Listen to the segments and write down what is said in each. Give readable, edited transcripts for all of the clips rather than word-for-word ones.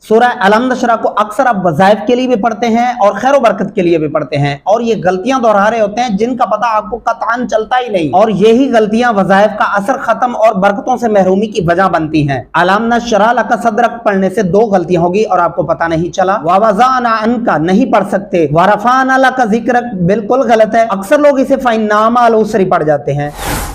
सूरह अलम नशरा को अक्सर आप वज़ाइफ के लिए भी पढ़ते हैं और खैर बरकत के लिए भी पढ़ते हैं, और ये गलतियां दोहरा रहे होते हैं जिनका पता आपको कतई चलता ही नहीं, और यही गलतियां वज़ाइफ का असर खत्म और बरकतों से महरूमी की वजह बनती हैं। अलम नशरा लका सदरक पढ़ने से दो गलतियां होगी और आपको पता नहीं चला। वज़अना अन्का नहीं पढ़ सकते, वरफ़अना लका ज़िक्रक बिल्कुल गलत है। अक्सर लोग इसे फ़इन्ना मअल उसरी पढ़ जाते हैं।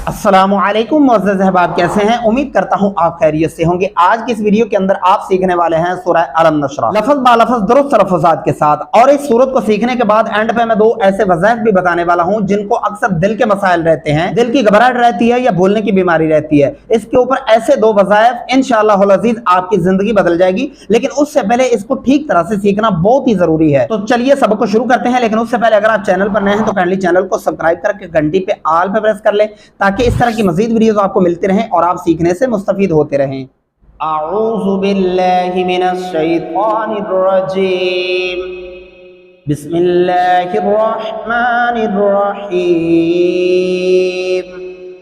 अस्सलामुअलैकुम मुअज़्ज़ज़ अहबाब, कैसे हैं? उम्मीद करता हूं आप खैरियत से होंगे। आज की इस वीडियो के अंदर आप सीखने वाले हैं सूरह अलम नशरा लफ्ज़ बा लफ्ज़ दुरुस्त तलफ़्फ़ुज़ात के साथ, और इस सूरत को सीखने के बाद एंड पे मैं दो ऐसे वज़ाइफ भी बताने वाला हूं जिनको अक्सर दिल के मसाइल रहते हैं, दिल की घबराहट रहती है या भूलने की बीमारी रहती है। इसके ऊपर ऐसे दो वज़ाइफ इंशाअल्लाहुल अज़ीज़ आपकी जिंदगी बदल जाएगी, लेकिन उससे पहले इसको ठीक तरह से सीखना बहुत ही जरूरी है। तो चलिए सबक को शुरू करते हैं, लेकिन उससे पहले अगर आप चैनल पर नए हैं तो काइंडली चैनल को सब्सक्राइब करके घंटी पे ऑल पे प्रेस कर लें, ताकि इस तरह की मजीद वीडियोस आपको मिलते रहें और आप सीखने से मुस्तफीद होते रहें। अऊज़ु बिल्लाहि मिनश शैतानिर रजीम, बिस्मिल्लाहिर रहमानिर रहीम।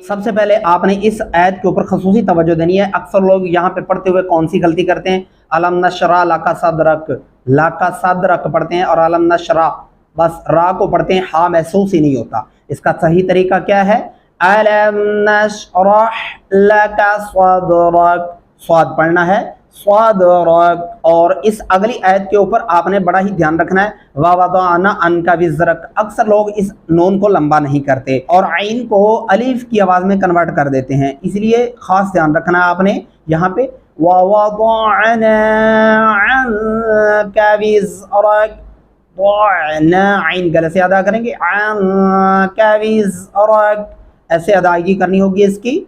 सबसे पहले आपने इस आयत के ऊपर खसूसी तवज्जो देनी है। अक्सर लोग यहाँ पे पढ़ते हुए कौन सी गलती करते हैं? अलम नशरा लका सदरक पढ़ते हैं और अलम नशरा बस रा को पढ़ते हैं, हा महसूस ही नहीं होता। इसका सही तरीका क्या है? अलम नशरह लका सदरक, स्वाद पढ़ना है, सदरक। और इस अगली आयत के ऊपर आपने बड़ा ही ध्यान रखना है, ववदअना अन्का विज़रक। अक्सर लोग इस नून को लंबा नहीं करते और आइन को अलिफ की आवाज में कन्वर्ट कर देते हैं, इसलिए खास ध्यान रखना है आपने यहाँ पे। ववदअना अन्का विज़रक, आइन गले से अदा करेंगे, अन्का विज़रक ऐसे अदायगी करनी होगी इसकी।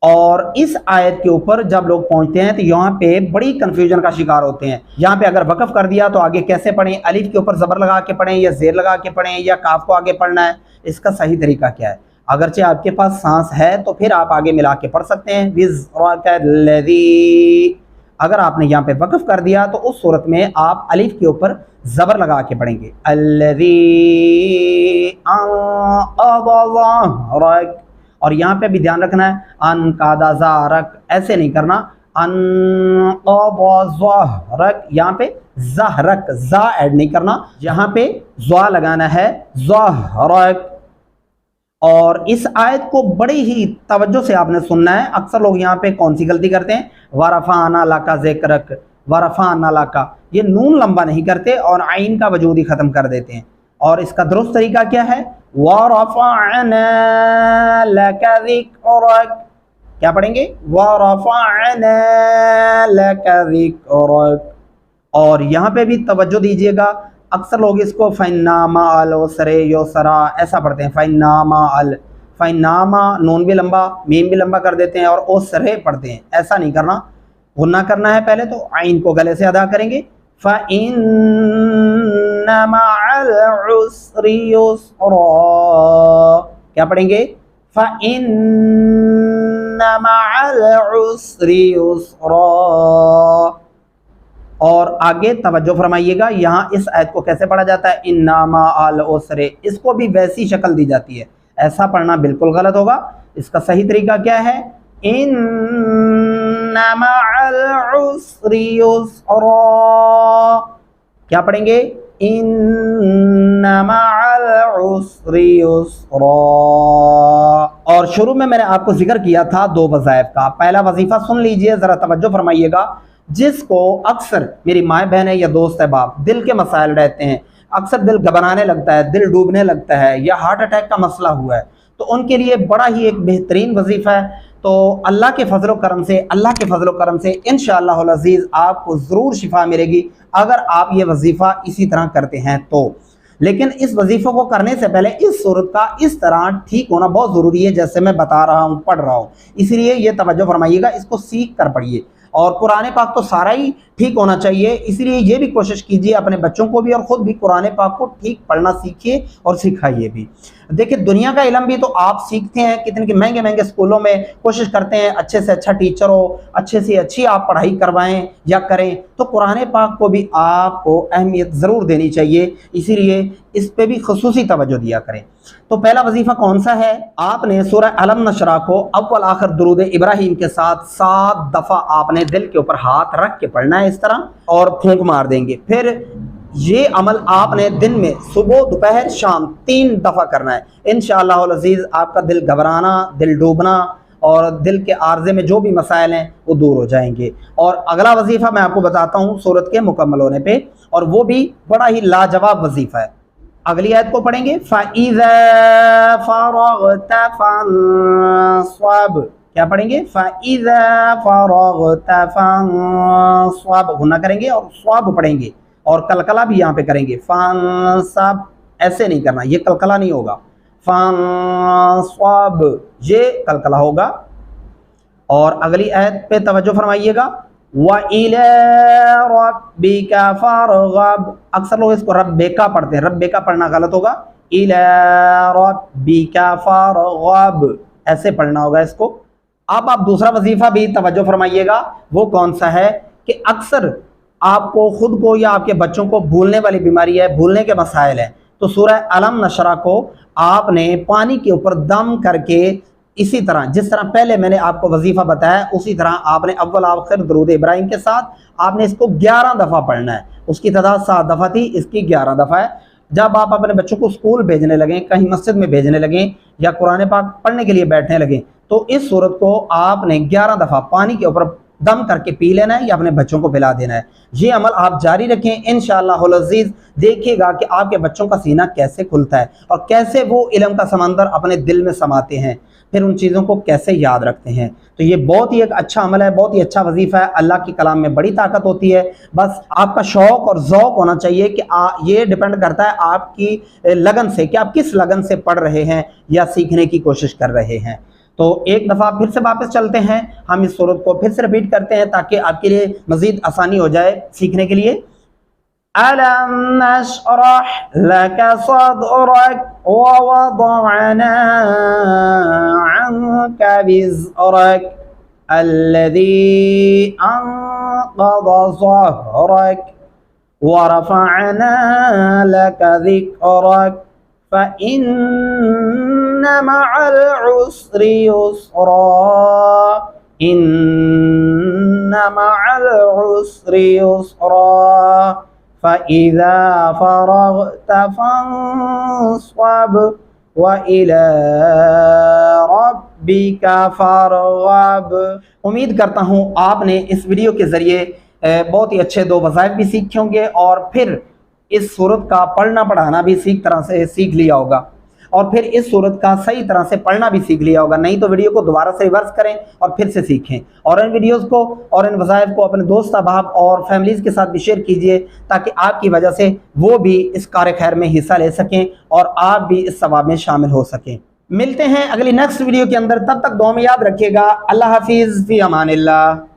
और इस आयत के ऊपर जब लोग पहुंचते हैं तो यहाँ पे बड़ी कंफ्यूजन का शिकार होते हैं। यहाँ पे अगर वक़फ़ कर दिया तो आगे कैसे पढ़ें? अलिफ के ऊपर ज़बर लगा के पढ़ें या ज़ेर लगा के पढ़ें या काफ को आगे पढ़ना है? इसका सही तरीका क्या है? अगरचे आपके पास सांस है तो फिर आप आगे मिला के पढ़ सकते हैं, विज़रकल्लज़ी। अगर आपने यहाँ पे वक़फ़ कर दिया तो उस सूरत में आप अलिफ के ऊपर ज़बर लगा के पढ़ेंगे, अल्लज़ी अज़हरक। और यहाँ पे भी ध्यान रखना है, अनकादाज़ारक ऐसे नहीं करना, अनकादाज़हरक यहाँ पे ज़हरक ज़ा ऐड नहीं करना, यहाँ पे ज़ा लगाना है, ज़हरक। और इस आयत को बड़ी ही तवज्जो से आपने सुनना है। अक्सर लोग यहाँ पे कौन सी गलती करते हैं? वरफ़अना लका ज़िक्रक, वरफ़अना लका, ये नून लंबा नहीं करते और आइन का वजूद ही खत्म कर देते हैं। और इसका दुरुस्त तरीका क्या है? वरफ़अना लका ज़िक्रक, क्या पढ़ेंगे? वरफ़अना लका ज़िक्रक। और यहाँ पे भी तवज्जो दीजिएगा, अक्सर लोग इसको फ़इन्ना मअल उसरि युसरा ऐसा पढ़ते हैं, फ़इन्ना मअल, फ़इन्ना नून भी लंबा मीम भी लंबा कर देते हैं और उसरे पढ़ते हैं। ऐसा नहीं करना, गुन्ना करना है पहले तो आइन को गले से अदा करेंगे, फ़इन्ना मअल उसरि युसरा, क्या पढ़ेंगे? फ़इन्ना मअल उसरि युसरा। और आगे तवज्जो फरमाइएगा, यहाँ इस आयत को कैसे पढ़ा जाता है? इन्ना मअल उसरि, इसको भी वैसी शक्ल दी जाती है, ऐसा पढ़ना बिल्कुल गलत होगा। इसका सही तरीका क्या है? इन्ना मअल उसरि युसरा, क्या पढ़ेंगे? इन्ना मअल उसरि युसरा। और शुरू में मैंने आपको जिक्र किया था दो वज़ाइफ का। पहला वजीफा सुन लीजिए, जरा तवज्जो फरमाइएगा। जिसको अक्सर मेरी माँ बहनें या दोस्त अहबाब दिल के मसाइल रहते हैं, अक्सर दिल घबराने लगता है, दिल डूबने लगता है या हार्ट अटैक का मसला हुआ है, तो उनके लिए बड़ा ही एक बेहतरीन वजीफ़ा है। तो अल्लाह के फजल करम से इंशाअल्लाहुल अज़ीज़ आपको ज़रूर शिफा मिलेगी अगर आप ये वजीफ़ा इसी तरह करते हैं तो। लेकिन इस वजीफ़े को करने से पहले इस सूरत का इस तरह ठीक होना बहुत ज़रूरी है, जैसे मैं बता रहा हूँ, पढ़ रहा हूँ। इसलिए ये तवज्जो फरमाइएगा, इसको सीख कर पढ़िए। और कुरान पाक तो सारा ही ठीक होना चाहिए, इसलिए ये भी कोशिश कीजिए अपने बच्चों को भी और ख़ुद भी कुरान पाक को ठीक पढ़ना सीखिए और सिखाइए भी। देखिए दुनिया का इल्म भी तो आप सीखते हैं, कितने के महंगे महंगे स्कूलों में कोशिश करते हैं अच्छे से अच्छा टीचर हो, अच्छे से अच्छी आप पढ़ाई करवाएं या करें, तो कुरान पाक को भी आपको अहमियत ज़रूर देनी चाहिए, इसीलिए इस पर भी ख़ुसूसी तवज्जो दिया करें। तो पहला वजीफा कौन सा है? आपने सूरह अलम नशरा को अव्वल आखिर दुरूद इब्राहिम के साथ 7 दफा आपने दिल के ऊपर हाथ रख के पढ़ना है इस तरह, और फूंक मार देंगे। फिर ये अमल आपने दिन में सुबह दोपहर शाम 3 दफा करना है। इंशाअल्लाह अज़ीज़ आपका दिल घबराना, दिल डूबना और दिल के आर्जे में जो भी मसाइल हैं वो दूर हो जाएंगे। और अगला वजीफा मैं आपको बताता हूँ सूरत के मुकम्मल होने पे, और वो भी बड़ा ही लाजवाब वजीफा है। अगली आयत को पढ़ेंगे, फ़इज़ा फ़रग़त फ़ंसब। क्या पढ़ेंगे? फ़इज़ा फ़रग़त फ़ंसब, गुन्ना करेंगे और स्वाब पढ़ेंगे, और कलकला भी यहाँ पे करेंगे। फ़ंसब ऐसे नहीं करना, ये कलकला नहीं होगा, फ़ंसब ये कलकला होगा। और अगली आयत पे तवज्जो फरमाइएगा, व इला रब्बिका फरग़ब। अक्सर लोग इसको रब्बिका पढ़ते हैं, रब्बिका पढ़ना गलत होगा, इला रब्बिका फरग़ब ऐसे पढ़ना होगा इसको। अब आप दूसरा वजीफा भी तवज्जो फरमाइएगा, वो कौन सा है कि अक्सर आपको खुद को या आपके बच्चों को भूलने वाली बीमारी है, भूलने के मसाइल हैं, तो सूरह अलम नशरा को आपने पानी के ऊपर दम करके इसी तरह जिस तरह पहले मैंने आपको वजीफा बताया उसी तरह आपने अव्वल आखिर दुरूद इब्राहिम के साथ आपने इसको 11 दफ़ा पढ़ना है। उसकी तादाद 7 दफ़ा थी, इसकी 11 दफ़ा है। जब आप अपने बच्चों को स्कूल भेजने लगें, कहीं मस्जिद में भेजने लगें या कुरान पाक पढ़ने के लिए बैठने लगें, तो इस सूरत को आपने 11 दफ़ा पानी के ऊपर दम करके पी लेना है या अपने बच्चों को पिला देना है। ये अमल आप जारी रखें, इंशाअल्लाह अज़ीज़ देखिएगा कि आपके बच्चों का सीना कैसे खुलता है और कैसे वो इल्म का समंदर अपने दिल में समाते हैं, फिर उन चीज़ों को कैसे याद रखते हैं। तो ये बहुत ही एक अच्छा अमल है, बहुत ही अच्छा वजीफ़ा है। अल्लाह की कलाम में बड़ी ताकत होती है, बस आपका शौक़ और ज़ौक़ होना चाहिए कि ये डिपेंड करता है आपकी लगन से कि आप किस लगन से पढ़ रहे हैं या सीखने की कोशिश कर रहे हैं। तो एक दफ़ा फिर से वापस चलते हैं, हम इस सूरत को फिर से रिपीट करते हैं ताकि आपके लिए मज़ीद आसानी हो जाए सीखने के लिए। अलम नशरह लक सदरक व वदअना अन्क विज़रक अल्लज़ी अनक़ज़ ज़हरक व रफ़अना लक ज़िक्रक फ़इन्न मअल उस्रि युस्रा इन्न मअल उस्रि युस्रा फ़इज़ा फ़रग़त फ़ंसब व इला रब्बिका फ़रग़ब। उम्मीद करता हूँ आपने इस वीडियो के ज़रिए बहुत ही अच्छे 2 वज़ाइफ भी सीखे होंगे और फिर इस सूरत का पढ़ना पढ़ाना भी तरह से सीख लिया होगा और फिर इस सूरत का सही तरह से पढ़ना भी सीख लिया होगा। नहीं तो वीडियो को दोबारा से रिवर्स करें और फिर से सीखें, और इन वीडियोस को और इन वज़ाइफ को अपने दोस्त अहबाब और फैमिलीज़ के साथ भी शेयर कीजिए ताकि आपकी वजह से वो भी इस कार्य खैर में हिस्सा ले सकें और आप भी इस सवाब में शामिल हो सकें। मिलते हैं अगली नेक्स्ट वीडियो के अंदर, तब तक दुआ में याद रखिएगा। अल्लाह हाफिज़, फ़ी अमानिल्लाह।